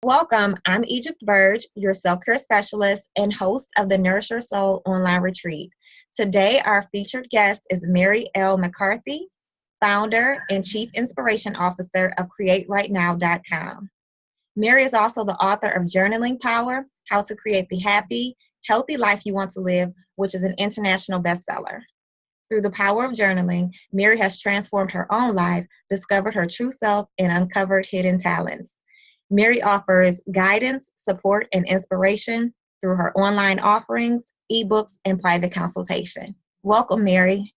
Welcome. I'm Egypt Burge, your self-care specialist and host of the Nourish Your Soul online retreat. Today, our featured guest is Mary L. McCarthy, founder and chief inspiration officer of CreateRightNow.com. Mary is also the author of Journaling Power: How to Create the Happy, Healthy Life You Want to Live, which is an international bestseller. Through the power of journaling, Mary has transformed her own life, discovered her true self, and uncovered hidden talents. Mary offers guidance, support, and inspiration through her online offerings, ebooks, and private consultation. Welcome, Mary.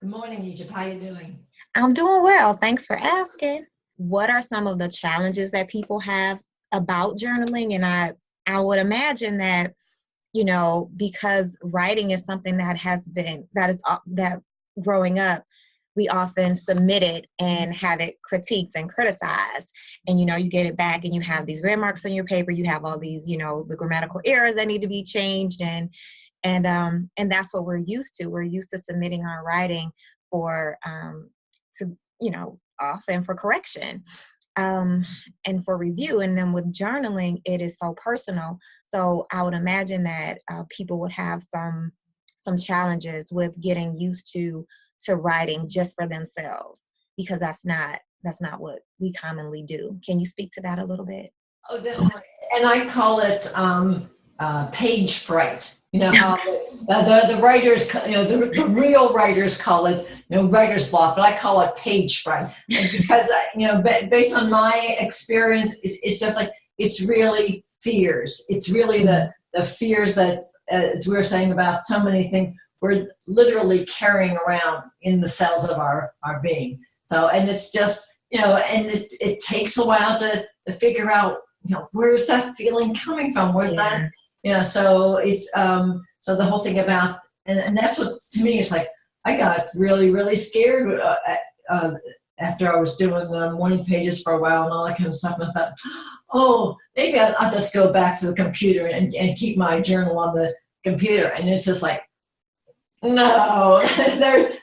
Good morning, Egypt. How are you doing? I'm doing well. Thanks for asking. What are some of the challenges that people have about journaling? And I would imagine that, because writing is something that growing up, we often submit it and have it critiqued and criticized. And, you get it back and you have these red marks on your paper. You have all these, the grammatical errors that need to be changed. And that's what we're used to. We're used to submitting our writing often for correction and for review. And then with journaling, it is so personal. So I would imagine that people would have some challenges with getting used to writing just for themselves, because that's not what we commonly do. Can you speak to that a little bit? Oh, definitely. And I call it Page Fright. You know how the writers, the real writers call it, writer's block, but I call it Page Fright. And because based on my experience, it's just like, it's really fears. It's really the fears that, as we were saying about so many things, we're literally carrying around in the cells of our being. So, and it's just, and it takes a while to figure out, where's that feeling coming from? Where's that, so it's, so the whole thing about, and that's what, to me, it's like, I got really, really scared after I was doing the morning pages for a while and all that kind of stuff. And I thought, oh, maybe I'll just go back to the computer and keep my journal on the computer. And it's just like, no,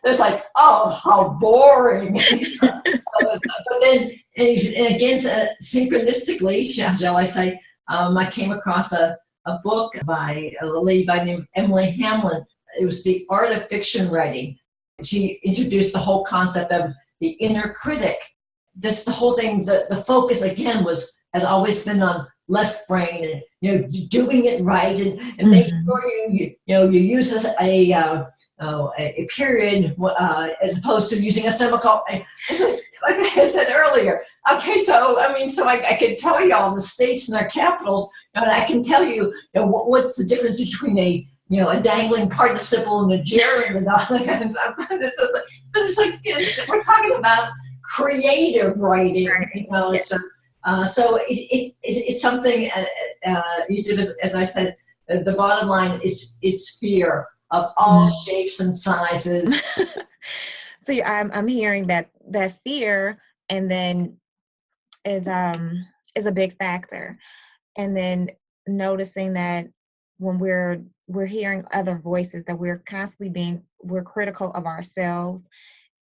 there's like, oh, how boring. But then, and again, synchronistically, shall I say, I came across a book by a lady by the name of Emily Hamlin. It was The Art of Fiction Writing. She introduced the whole concept of the inner critic. The whole thing, the focus again has always been on left brain and doing it right and making sure you use a period as opposed to using a semicolon. And so, like I said earlier, okay, so I can tell you all the states and their capitals, and I can tell you, what's the difference between a dangling participle and a gerund and all that kind of stuff. We're talking about creative writing, Right. So it's something, as I said, the bottom line is it's fear of all shapes and sizes. So I'm hearing that fear, and then is a big factor, and then noticing that when we're hearing other voices, that we're constantly we're critical of ourselves,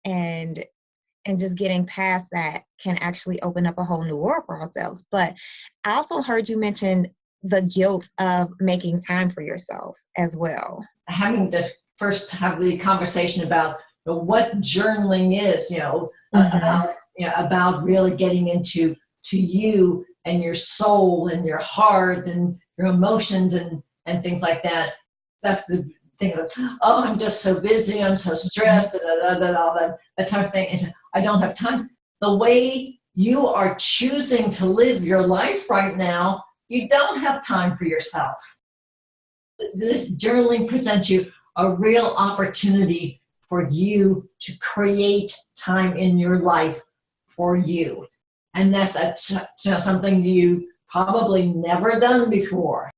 and just getting past that can actually open up a whole new world for ourselves. But I also heard you mention the guilt of making time for yourself as well. Having to first have the conversation about what journaling is, about really getting into you and your soul and your heart and your emotions and things like that. That's the thing of, oh, I'm just so busy, I'm so stressed, all that type of thing. And I don't have time. The way you are choosing to live your life right now, you don't have time for yourself. This journaling presents you a real opportunity for you to create time in your life for you. And that's something you probably never done before.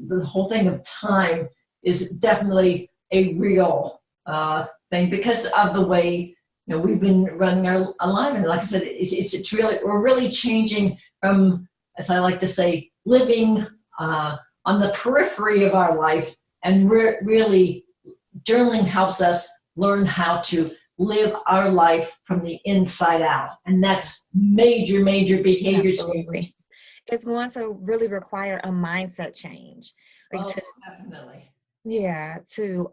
The whole thing of time is definitely a real thing because of the way we've been running our life. And like I said, it's really, we're really changing from, as I like to say, living on the periphery of our life, and we're really, journaling helps us learn how to live our life from the inside out. And that's major behavior change. Absolutely. it's going to really require a mindset change. Like Oh, to, definitely. yeah, to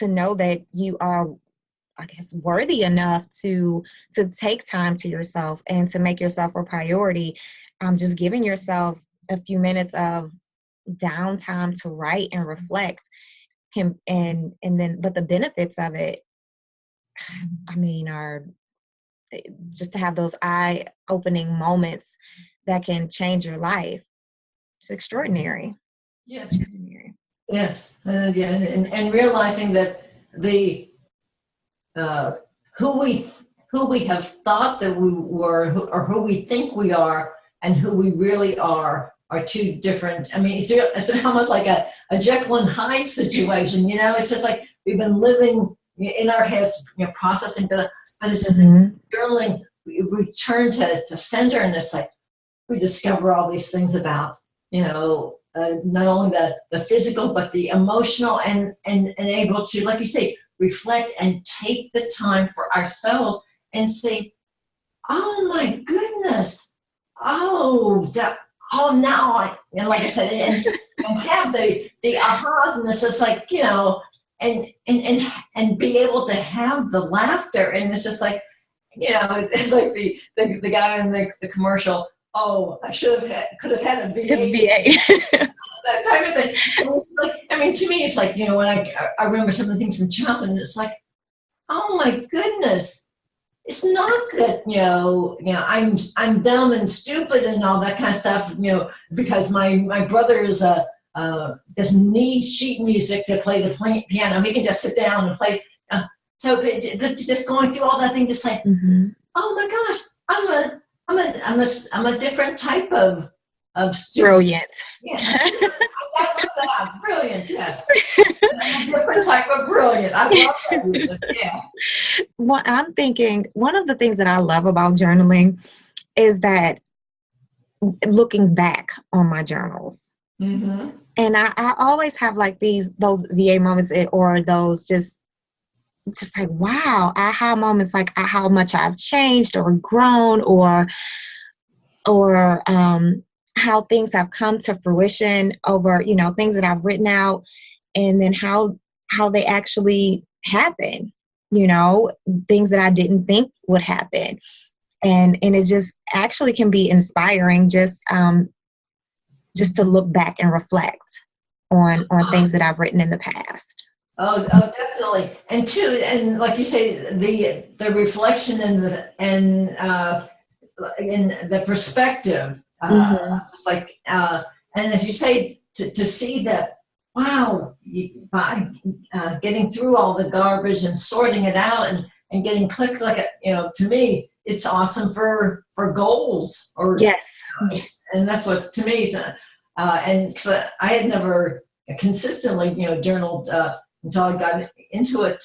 know that you are, I guess, worthy enough to take time to yourself and to make yourself a priority. Just giving yourself a few minutes of downtime to write and reflect can, and then, but the benefits of it, I mean, are just to have those eye-opening moments that can change your life. It's extraordinary. It's Yes. extraordinary. Yes. Yeah, and realizing that the uh, who we who we have thought that we were, or who we think we are, and who we really are two different. I mean, it's almost like a Jekyll and Hyde situation. You know, it's just like we've been living in our heads, processing the, but it's just like journaling. We return to center, and it's like we discover all these things about, not only the physical, but the emotional, and able to, like you say, reflect and take the time for ourselves and say, oh my goodness, oh, now and like I said, and have the ahas, and it's just like, and be able to have the laughter, and it's just like, it's like the guy in the commercial. Oh, could have had a VA. VA. That type of thing. And it's like, I mean, to me, it's like, when I remember some of the things from childhood, and it's like, oh my goodness, it's not that, I'm dumb and stupid and all that kind of stuff, because my brother doesn't need sheet music to play the piano. He can just sit down and play. But just going through all that thing, just like, oh my gosh, I'm a different type of student. Brilliant. Yeah, I love that. Brilliant, yes. I'm a different type of brilliant. I love that music. Yeah. Well, I'm thinking one of the things that I love about journaling is that looking back on my journals. Mm-hmm. And I always have like those VA moments, or those just like, wow, aha moments, like how much I've changed or grown, or how things have come to fruition over, things that I've written out, and then how they actually happen, things that I didn't think would happen. And it just actually can be inspiring, just to look back and reflect on things that I've written in the past. Oh, definitely. And two, and like you say, the reflection and the perspective, just like, and as you say, to see that, wow, by getting through all the garbage and sorting it out, and getting clicks, like, to me, it's awesome for goals, or Yes. And that's what, to me, is, and because I had never consistently, journaled until I got into it,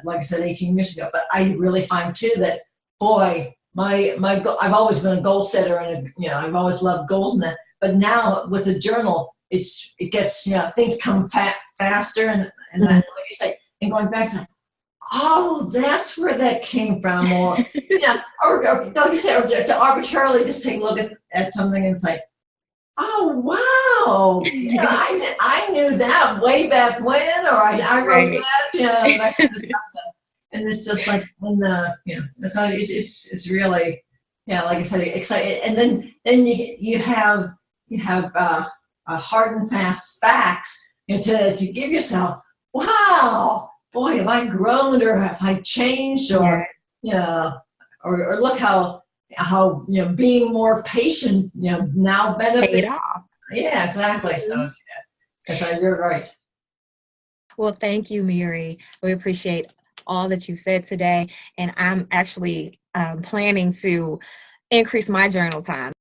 like I said, 18 years ago. But I really find too that, boy, I've always been a goal setter, and I've always loved goals and that. But now with the journal, it gets, things come faster, and like you say, and going back to, oh, that's where that came from, or or don't you say, or to arbitrarily just take a look at something and say, oh wow! I knew that way back when, or I wrote that, that kind of stuff. And it's just like, that's how it's really, like I said, exciting. And then you have hard and fast facts, to give yourself, wow, boy, have I grown, or have I changed, or or look how being more patient, now benefits. Paid off. Yeah, exactly. So you're right. Well, thank you, Mary. We appreciate all that you said today, and I'm actually planning to increase my journal time.